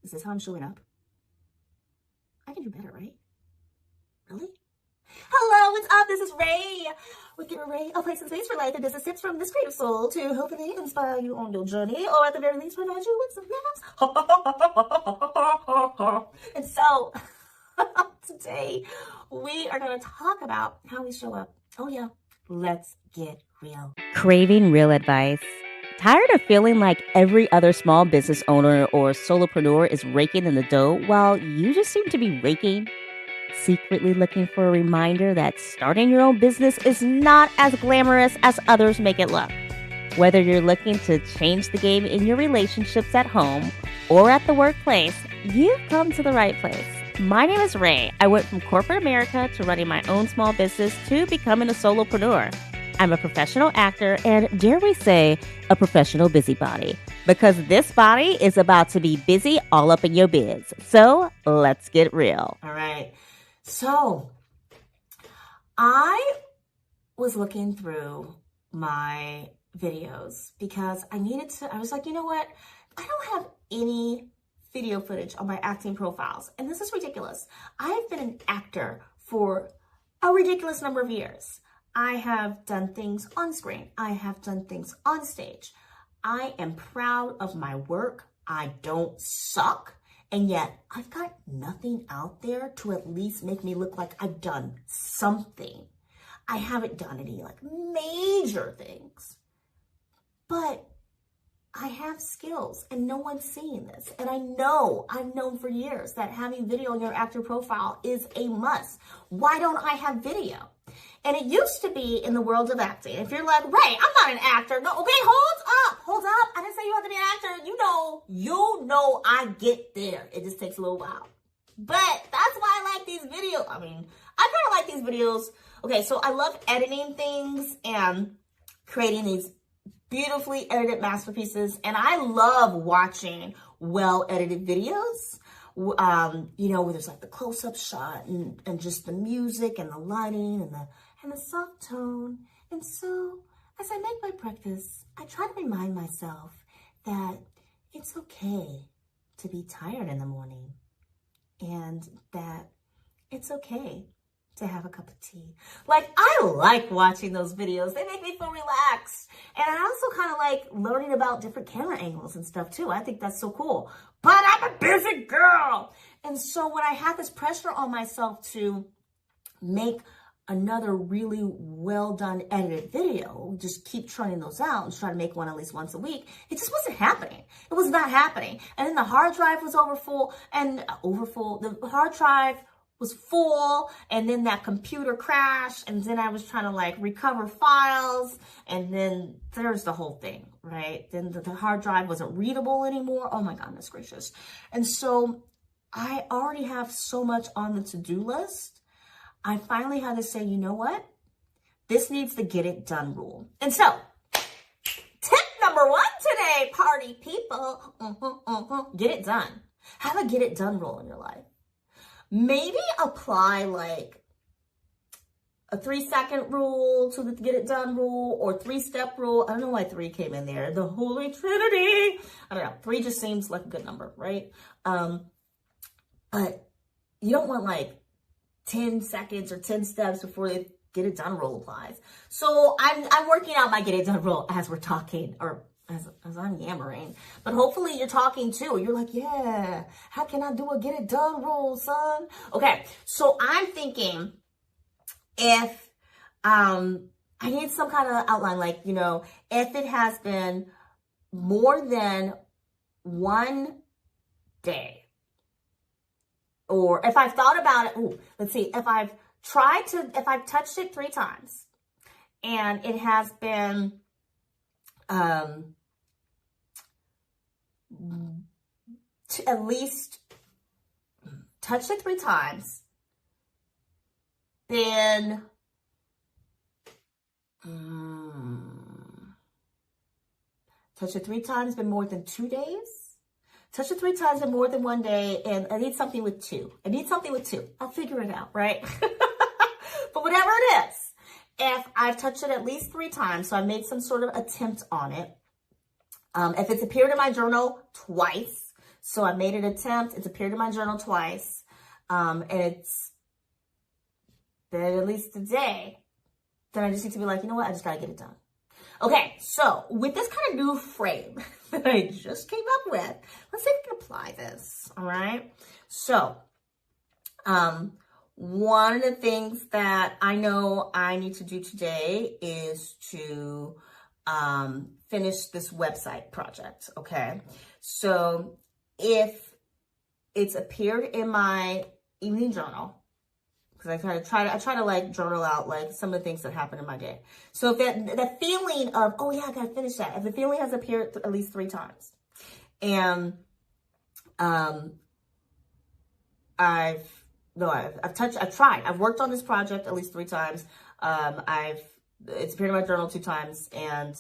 Is this how I'm showing up? I can do better, right? Really? Hello, what's up? This is Ray. We give Ray a place and space for life and business tips from this creative soul to hopefully inspire you on your journey, or at the very least provide you with some laughs. And so today we are going to talk about how we show up. Oh yeah, let's get real. Craving real advice? Tired of feeling like every other small business owner or solopreneur is raking in the dough while you just seem to be raking? Secretly looking for a reminder that starting your own business is not as glamorous as others make it look. Whether you're looking to change the game in your relationships at home or at the workplace, you've come to the right place. My name is Ray. I went from corporate America to running my own small business to becoming a solopreneur. I'm a professional actor and, dare we say, a professional busybody, because this body is about to be busy all up in your biz. So let's get real. All right. So I was looking through my videos because I was like, you know what? I don't have any video footage on my acting profiles. And this is ridiculous. I've been an actor for a ridiculous number of years. I have done things on screen. I have done things on stage. I am proud of my work. I don't suck. And yet I've got nothing out there to at least make me look like I've done something. I haven't done any like major things, but I have skills and no one's seeing this. And I've known for years that having video on your actor profile is a must. Why don't I have video? And it used to be in the world of acting. If you're like, Ray, I'm not an actor. No, okay, hold up. I didn't say you have to be an actor. You know I get there. It just takes a little while. But that's why I like these videos. I kind of like these videos. Okay, so I love editing things and creating these beautifully edited masterpieces. And I love watching well-edited videos. Where there's like the close-up shot and just the music and the lighting and the soft tone. And so as I make my practice, I try to remind myself that it's okay to be tired in the morning and that it's okay to have a cup of tea. Like, I like watching those videos. They make me feel relaxed. And I also kind of like learning about different camera angles and stuff too. I think that's so cool. But I'm a busy girl. And so when I had this pressure on myself to make another really well done edited video, just keep churning those out and try to make one at least once a week, it just wasn't happening. It was not happening. And then the hard drive was the hard drive was full, and then that computer crashed, and then I was trying to like recover files, and then there's the whole thing, right? Then the hard drive wasn't readable anymore. Oh my goodness gracious. And so I already have so much on the to-do list. I finally had to say, you know what? This needs the get it done rule. And so tip number 1 today, party people, get it done. Have a get it done rule in your life. Maybe apply like a 3-second rule to the get it done rule, or 3-step rule. I don't know why 3 came in there. The Holy Trinity. I don't know. 3 just seems like a good number, right? But you don't want like 10 seconds or 10 steps before the get it done rule applies. So I'm working out my get it done rule as we're talking, or as I'm yammering, but hopefully you're talking too. You're like, yeah, how can I do a get it done rule, son? Okay, so I'm thinking if I need some kind of outline, like, if it has been more than one day, or if I've thought about it, let's see, if I've touched it 3 times and it has been to at least touch it 3 times, then touch it 3 times, been more than 2 days, touch it 3 times in more than 1 day, and I need something with 2. I'll figure it out, right? But whatever it is, if I've touched it at least 3 times, so I made some sort of attempt on it. If it's appeared in my journal twice, So I made an attempt. It's appeared in my journal twice. And it's been at least a day. Then I just need to be like, you know what? I just gotta get it done. Okay, so with this kind of new frame that I just came up with, let's see if we can apply this, all right? So, one of the things that I know I need to do today is to finish this website project, okay? So if it's appeared in my evening journal, because I try to like journal out like some of the things that happen in my day. So if that feeling of, oh yeah, I gotta finish that, if the feeling has appeared at least 3 times, and I've tried. I've worked on this project at least 3 times. It's appeared in my journal 2 times, and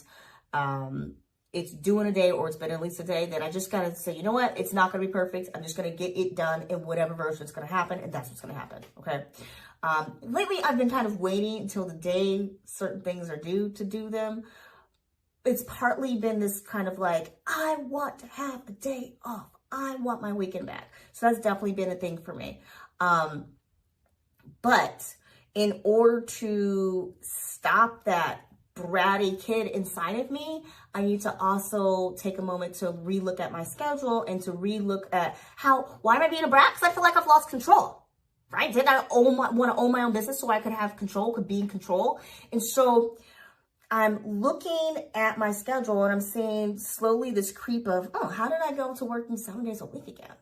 it's due in a day, or it's been at least a day. Then I just gotta say, you know what? It's not gonna be perfect. I'm just gonna get it done in whatever version it's gonna happen, and that's what's gonna happen. Okay. Lately, I've been kind of waiting until the day certain things are due to do them. It's partly been this kind of like, I want to have a day off. I want my weekend back. So that's definitely been a thing for me. But in order to stop that bratty kid inside of me, I need to also take a moment to relook at my schedule and to relook at why am I being a brat? Because I feel like I've lost control, right? Did I want to own my own business so I could have control, could be in control? And so I'm looking at my schedule and I'm seeing slowly this creep of, oh, how did I go to working 7 days a week again?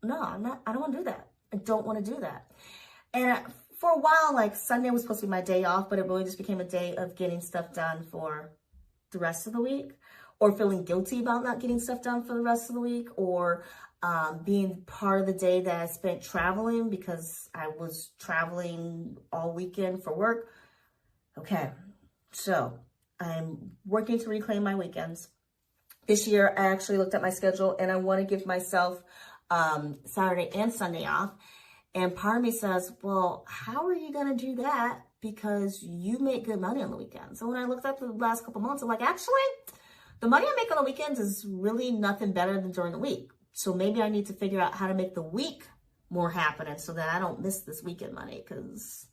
No, I don't want to do that. I don't want to do that. And for a while, like Sunday was supposed to be my day off, but it really just became a day of getting stuff done for the rest of the week, or feeling guilty about not getting stuff done for the rest of the week, or being part of the day that I spent traveling because I was traveling all weekend for work. Okay, so I'm working to reclaim my weekends. This year, I actually looked at my schedule and I want to give myself Saturday and Sunday off. And part of me says, well, how are you going to do that? Because you make good money on the weekends. So when I looked at the last couple months, I'm like, actually, the money I make on the weekends is really nothing better than during the week. So maybe I need to figure out how to make the week more happening so that I don't miss this weekend money. Because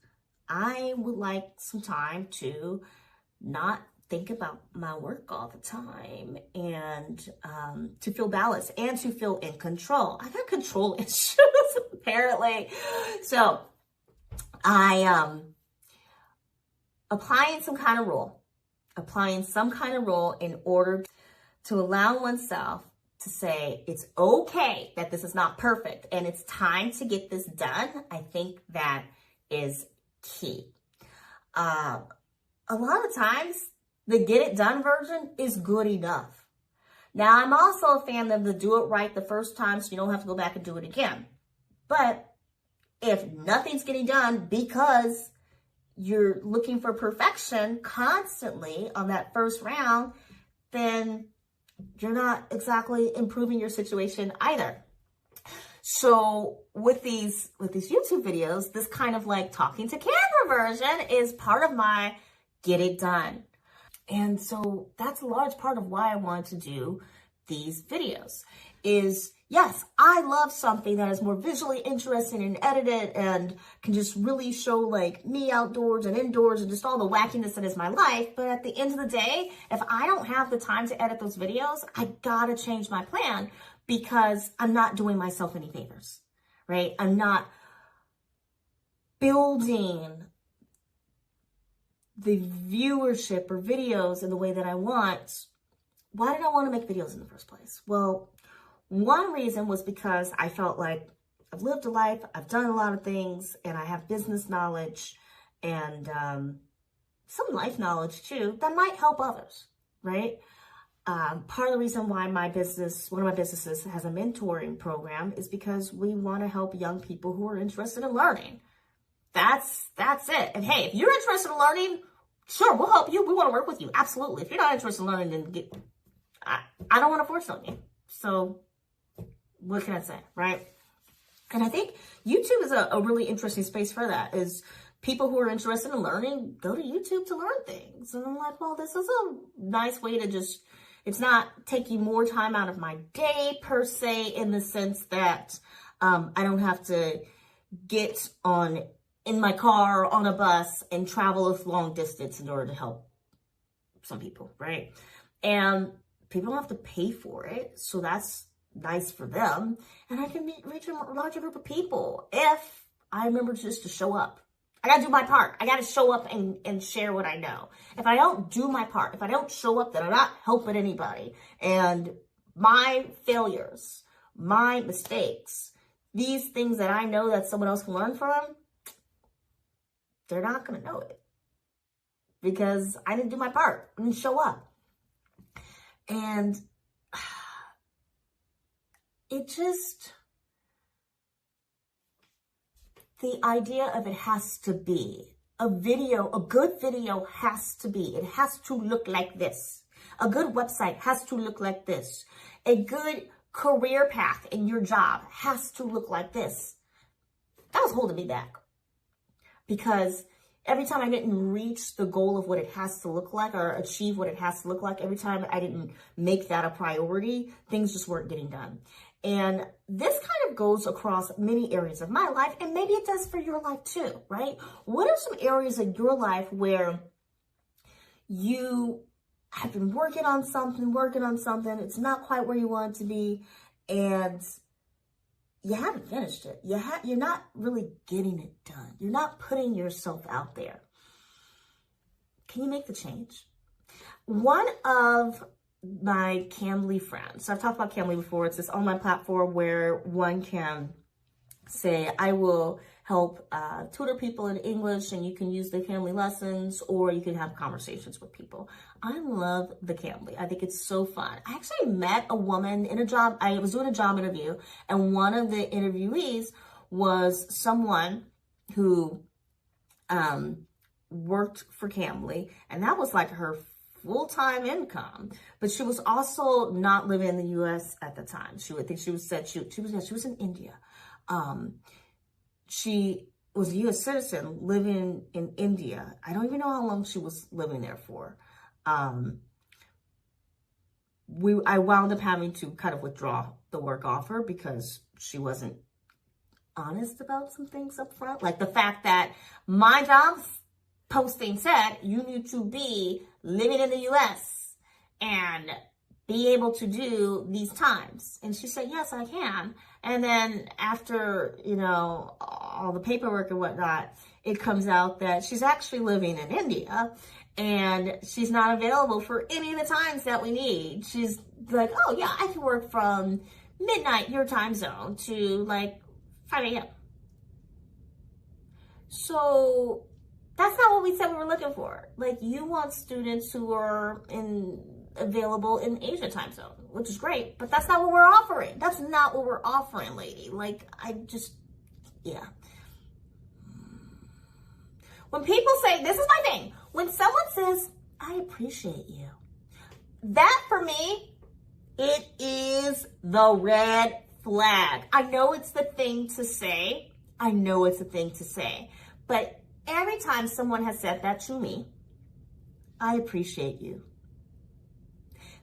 I would like some time to not think about my work all the time, and to feel balanced and to feel in control. I got control issues apparently. So I applying some kind of rule in order to allow oneself to say it's okay that this is not perfect and it's time to get this done. I think that is key. A lot of times the get it done version is good enough. Now, I'm also a fan of the do it right the first time so you don't have to go back and do it again. But if nothing's getting done because you're looking for perfection constantly on that first round, then you're not exactly improving your situation either. So with these YouTube videos, this kind of like talking to camera version is part of my get it done. And so that's a large part of why I wanted to do these videos is, yes, I love something that is more visually interesting and edited and can just really show like me outdoors and indoors and just all the wackiness that is my life. But at the end of the day, if I don't have the time to edit those videos, I gotta change my plan because I'm not doing myself any favors, right? I'm not building the viewership or videos in the way that I want. Why did I want to make videos in the first place? Well, one reason was because I felt like I've lived a life, I've done a lot of things, and I have business knowledge and some life knowledge too that might help others, right? Part of the reason why one of my businesses has a mentoring program is because we want to help young people who are interested in learning. That's it. And hey, if you're interested in learning, sure, we'll help you. We want to work with you. Absolutely. If you're not interested in learning, then I don't want to force on you. So what can I say, right? And I think YouTube is a really interesting space for that, is people who are interested in learning go to YouTube to learn things. And I'm like, well, this is a nice way to just It's not taking more time out of my day per se, in the sense that I don't have to get in my car on a bus and travel a long distance in order to help some people, right? And people don't have to pay for it, so that's nice for them. And I can reach a larger group of people if I remember just to show up. I gotta do my part. I gotta show up and share what I know. If I don't do my part, if I don't show up, then I'm not helping anybody. And my failures, my mistakes, these things that I know that someone else can learn from, they're not gonna know it. Because I didn't do my part. I didn't show up. And it just, the idea of it has to be a video, a good video has to be, it has to look like this. A good website has to look like this. A good career path in your job has to look like this. That was holding me back. Because every time I didn't reach the goal of what it has to look like, or achieve what it has to look like, every time I didn't make that a priority, things just weren't getting done. And this kind of goes across many areas of my life, and maybe it does for your life too, right? What are some areas of your life where you have been working on something, it's not quite where you want it to be, and you haven't finished it. You're not really getting it done. You're not putting yourself out there. Can you make the change? One of my Cambly friends, so I've talked about Cambly before, it's this online platform where one can say, I will help tutor people in English, and you can use the Cambly lessons, or you can have conversations with people. I love the Cambly. I think it's so fun. I actually met a woman in a job. I was doing a job interview, and one of the interviewees was someone who worked for Cambly, and that was like her full-time income. But she was also not living in the U.S. at the time. She was in India. She was a U.S. citizen living in India. I don't even know how long she was living there for. I wound up having to kind of withdraw the work offer because she wasn't honest about some things up front. Like the fact that my job posting said you need to be living in the U.S. and be able to do these times. And she said, yes, I can. And then after, all the paperwork and whatnot, it comes out that she's actually living in India and she's not available for any of the times that we need. She's like, oh yeah, I can work from midnight, your time zone, to like 5 a.m. So that's not what we said we were looking for. Like, you want students who are available in Asia time zone, which is great, but that's not what we're offering. That's not what we're offering, lady. Like, yeah. When people say, this is my thing, when someone says, I appreciate you, that for me, it is the red flag. I know it's the thing to say. But every time someone has said that to me, I appreciate you,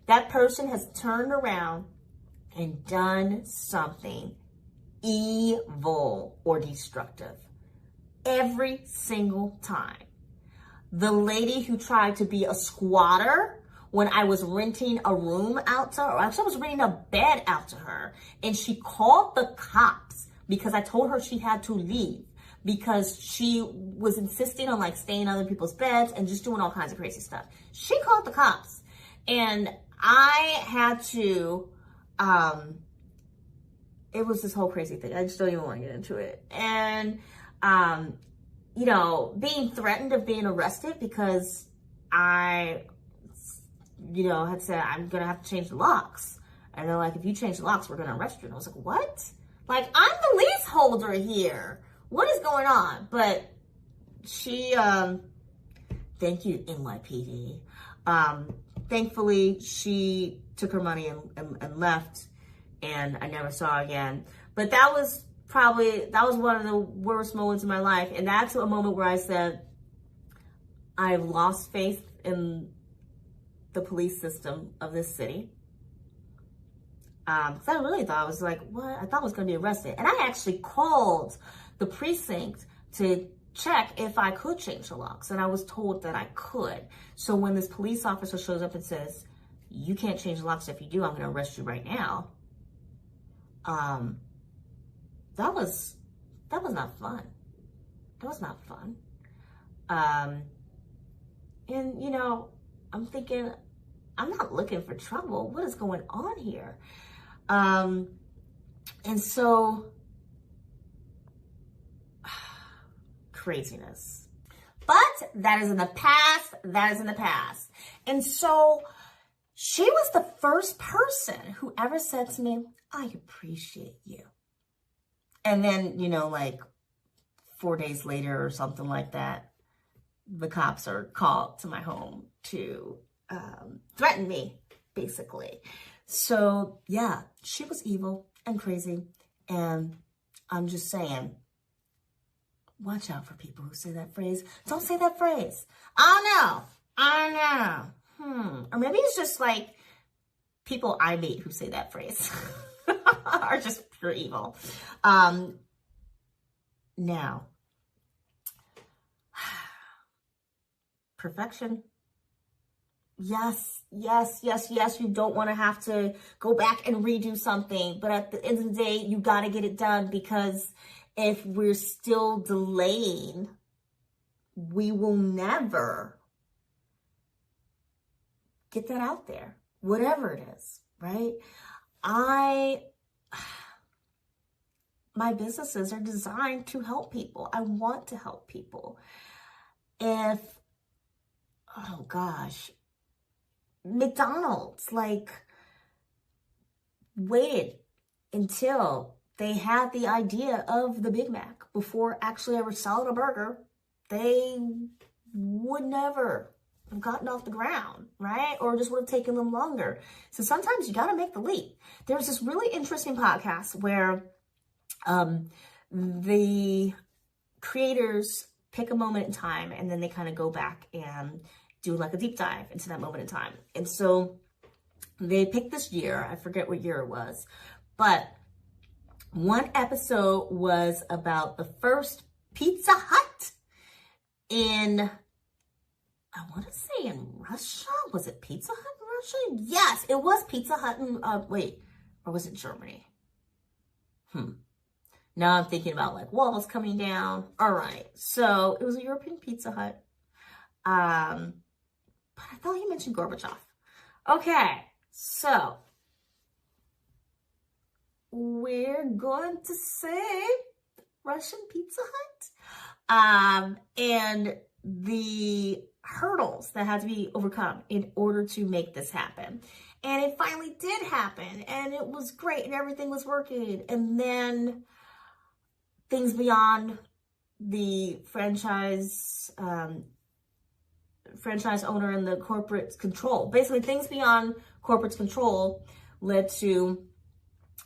that person has turned around and done something evil or destructive. Every single time. The lady who tried to be a squatter when I was renting a room out to her, or actually I was renting a bed out to her, and she called the cops because I told her she had to leave because she was insisting on like staying in other people's beds and just doing all kinds of crazy stuff. She called the cops, and I had to, it was this whole crazy thing. I just don't even want to get into it. And, being threatened of being arrested because I, had said, I'm going to have to change the locks. And they're like, if you change the locks, we're going to arrest you. And I was like, what? Like, I'm the leaseholder here. What is going on? But she, thank you, NYPD. Thankfully, she took her money and left, and I never saw her again. But that was one of the worst moments in my life. And that's a moment where I said, I've lost faith in the police system of this city. Because I really thought, I was like, what? I thought I was going to be arrested. And I actually called the precinct to check if I could change the locks. And I was told that I could. So when this police officer shows up and says, you can't change the locks. If you do, I'm going to arrest you right now. That was not fun. That was not fun. And, you know, I'm thinking, I'm not looking for trouble. What is going on here? And so, craziness. But that is in the past. That is in the past. And so, she was the first person who ever said to me, I appreciate you. And then, you know, like 4 days later or something like that, the cops are called to my home to threaten me, basically. So, yeah, she was evil and crazy. And I'm just saying, watch out for people who say that phrase. Don't say that phrase. I know. Or maybe it's just like people I meet who say that phrase are just pure evil. Now, perfection. Yes. You don't want to have to go back and redo something. But at the end of the day, you got to get it done, because if we're still delaying, we will never get that out there, whatever it is, right? My businesses are designed to help people. I want to help people. Oh gosh, McDonald's waited until they had the idea of the Big Mac before actually ever selling a burger. They would never have gotten off the ground, right? Or just would have taken them longer. So sometimes you got to make the leap. There's this really interesting podcast where the creators pick a moment in time, and then they kind of go back and do like a deep dive into that moment in time. And so they picked this year. I forget what year it was, but one episode was about the first Pizza Hut in, I want to say in Russia. Was it Pizza Hut in Russia? Yes, it was Pizza Hut in, or was it Germany? Now I'm thinking about like walls coming down. All right. So it was a European Pizza Hut. But I thought you mentioned Gorbachev. Okay. So we're going to say Russian Pizza Hut. And the hurdles that had to be overcome in order to make this happen. And it finally did happen. And it was great. And everything was working. And then things beyond the franchise owner and the corporate control. Basically, things beyond corporate control led to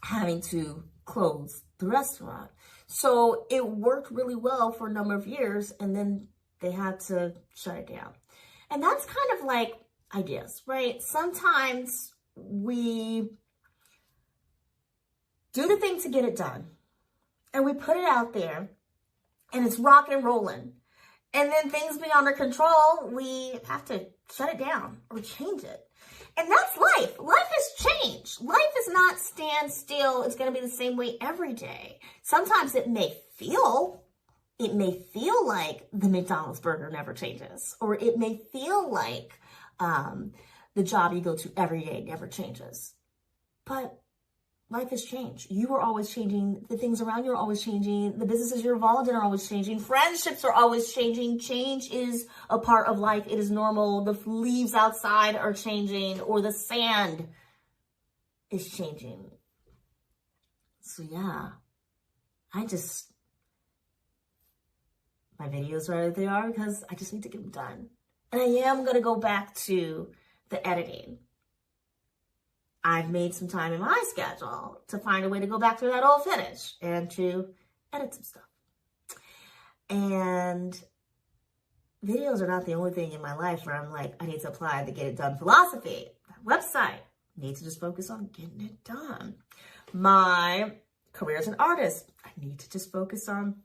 having to close the restaurant. So it worked really well for a number of years, and then they had to shut it down. And that's kind of like ideas, right? Sometimes we do the thing to get it done, and we put it out there, and it's rock and rolling. And then things beyond our control, we have to shut it down or change it. And that's life. Life has changed. Life is not stand still. It's going to be the same way every day. Sometimes it may feel like the McDonald's burger never changes. Or it may feel like the job you go to every day never changes. But life has changed. You are always changing. The things around you are always changing. The businesses you're involved in are always changing. Friendships are always changing. Change is a part of life. It is normal. The leaves outside are changing, or the sand is changing. So yeah, my videos are where they are because I just need to get them done. And I am going to go back to the editing. I've made some time in my schedule to find a way to go back to that old footage and to edit some stuff. And videos are not the only thing in my life where I'm like, I need to apply the get it done philosophy. My website, need to just focus on getting it done. My career as an artist, I need to just focus on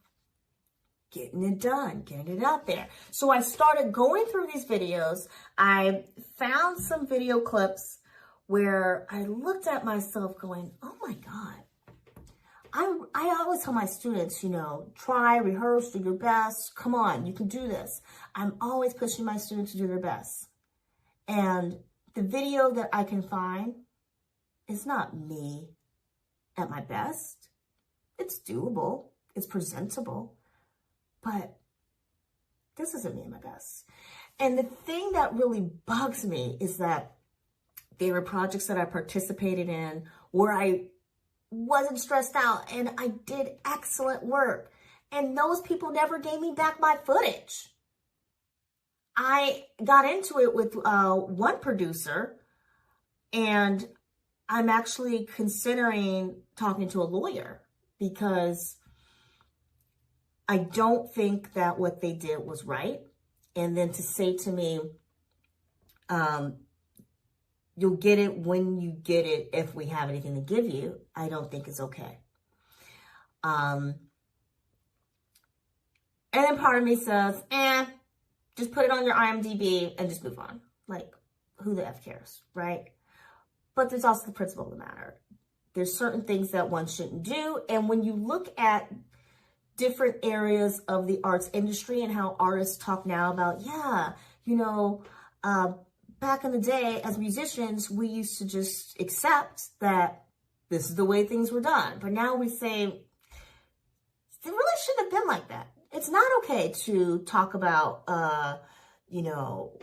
getting it done, getting it out there. So I started going through these videos. I found some video clips where I looked at myself going, oh my God. I always tell my students, you know, try, rehearse, do your best. Come on, you can do this. I'm always pushing my students to do their best. And the video that I can find is not me at my best. It's doable. It's presentable. But this isn't me at my best. And the thing that really bugs me is that there were projects that I participated in where I wasn't stressed out and I did excellent work. And those people never gave me back my footage. I got into it with one producer, and I'm actually considering talking to a lawyer because I don't think that what they did was right. And then to say to me, you'll get it when you get it if we have anything to give you, I don't think it's okay. And then part of me says, just put it on your IMDb and just move on. Like, who the F cares, right? But there's also the principle of the matter. There's certain things that one shouldn't do. And when you look at different areas of the arts industry and how artists talk now about, yeah, you know, back in the day as musicians, we used to just accept that this is the way things were done. But now we say, it really shouldn't have been like that. It's not okay to talk about, you know,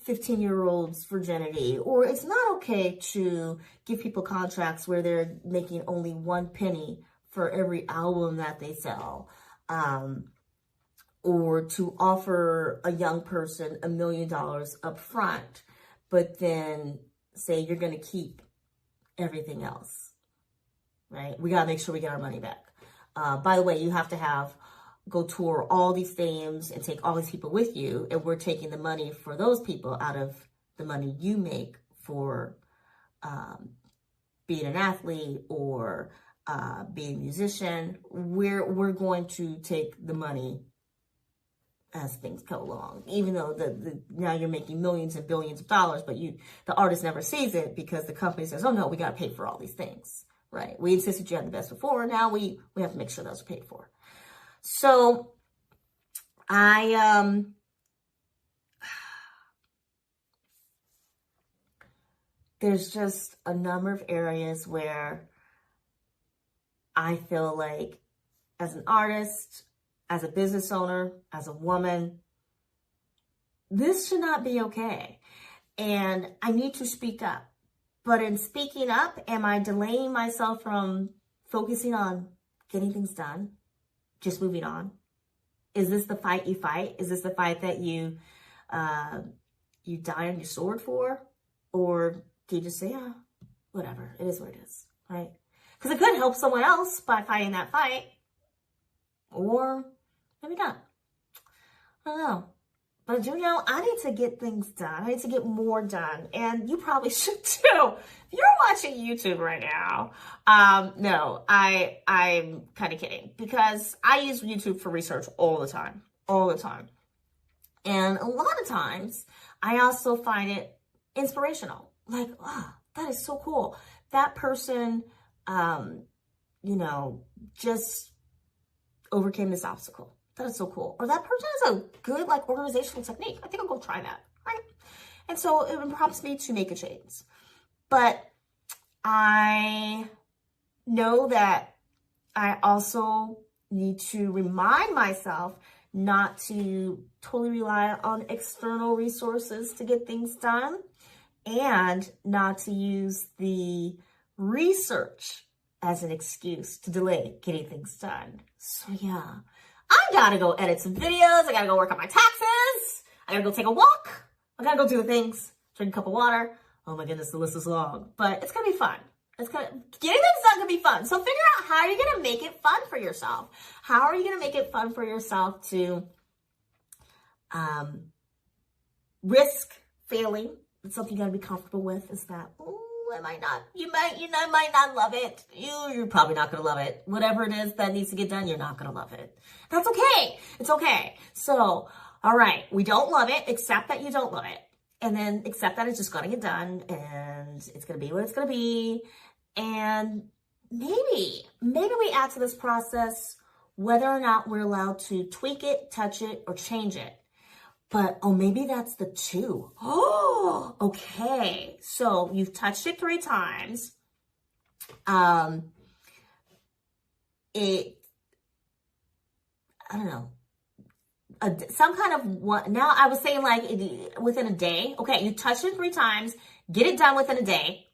15-year-olds' virginity, or it's not okay to give people contracts where they're making only 1 penny for every album that they sell, or to offer a young person $1 million up front, but then say you're going to keep everything else, right? We got to make sure we get our money back. By the way, you have to go tour all these stadiums and take all these people with you, and we're taking the money for those people out of the money you make for being an athlete or being a musician. We're going to take the money as things go along, even though now you're making millions and billions of dollars, but the artist never sees it because the company says, oh no, we got to pay for all these things, right? We insisted you had the best before. Now we have to make sure those are paid for. So there's just a number of areas where I feel like as an artist, as a business owner, as a woman, this should not be okay. And I need to speak up. But in speaking up, am I delaying myself from focusing on getting things done? Just moving on? Is this the fight you fight? Is this the fight that you die on your sword for? Or do you just say, yeah, whatever, it is what it is, right? Because it could help someone else by fighting that fight. Or maybe not. I don't know. But you know, I need to get things done. I need to get more done. And you probably should too. If you're watching YouTube right now, no, I'm kind of kidding. Because I use YouTube for research all the time. All the time. And a lot of times, I also find it inspirational. Like, wow, that is so cool. That person, you know, just overcame this obstacle. That is so cool. Or that person has a good, like, organizational technique. I think I'll go try that, right? And so it prompts me to make a change. But I know that I also need to remind myself not to totally rely on external resources to get things done, and not to use the research as an excuse to delay getting things done. So yeah, I gotta go edit some videos. I gotta go work on my taxes. I gotta go take a walk. I gotta go do the things. Drink a cup of water. Oh my goodness, the list is long, but it's gonna be fun. Getting things done gonna be fun. So figure out how you're gonna make it fun for yourself. How are you gonna make it fun for yourself to Um, risk failing. It's something you gotta be comfortable with. Is that, oh, I might not, might not love it. You're probably not gonna love it. Whatever it is that needs to get done, you're not gonna love it. That's okay. It's okay. So, all right, we don't love it. Accept that you don't love it. And then accept that it's just gonna get done and it's gonna be what it's gonna be. And maybe we add to this process whether or not we're allowed to tweak it, touch it, or change it. But, oh, maybe that's the 2. Oh, okay. So you've touched it 3 times. I don't know. Some kind of one. Now I was saying like within a day. Okay, you touched it 3 times. Get it done within a day.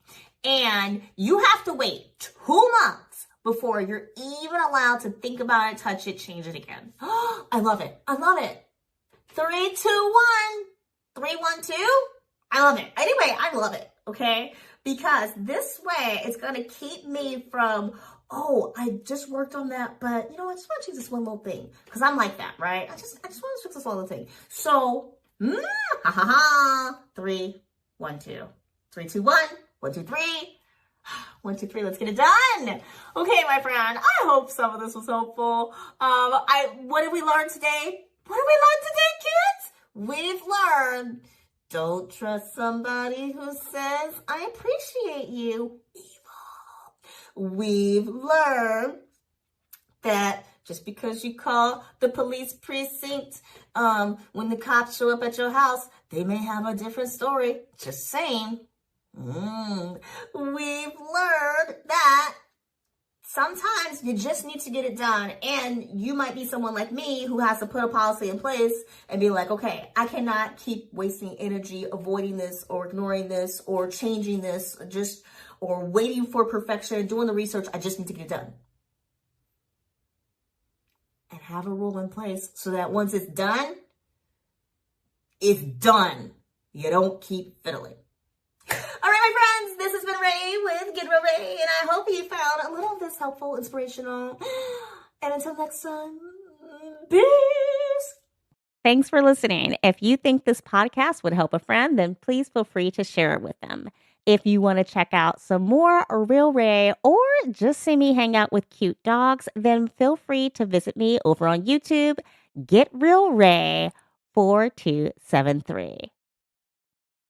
And you have to wait 2 months before you're even allowed to think about it, touch it, change it again. I love it. I love it. 3, 2, 1. 3, 1, 2. I love it. Anyway, I love it. Okay. Because this way it's going to keep me from, oh, I just worked on that, but you know, I just want to change this one little thing. Because I'm like that, right? I just want to fix this one little thing. So, 3, 1, 2. 3, 2, 1. 1, 2, 3. 1, 2, 3. Let's get it done. Okay, my friend. I hope some of this was helpful. What did we learn today? What did we learn today, kids? We've learned, don't trust somebody who says, I appreciate you. Evil. We've learned that just because you call the police precinct when the cops show up at your house, they may have a different story. Just saying. We've learned that sometimes you just need to get it done. And you might be someone like me who has to put a policy in place and be like, okay, I cannot keep wasting energy avoiding this or ignoring this or changing this or waiting for perfection, doing the research. I just need to get it done. And have a rule in place so that once it's done, it's done. You don't keep fiddling. All right, my friends, this has been Ray with Get Real Ray, and I hope you found a little of this helpful, inspirational. And until next time, peace. Thanks for listening. If you think this podcast would help a friend, then please feel free to share it with them. If you want to check out some more Real Ray or just see me hang out with cute dogs, then feel free to visit me over on YouTube, Get Real Ray 4273.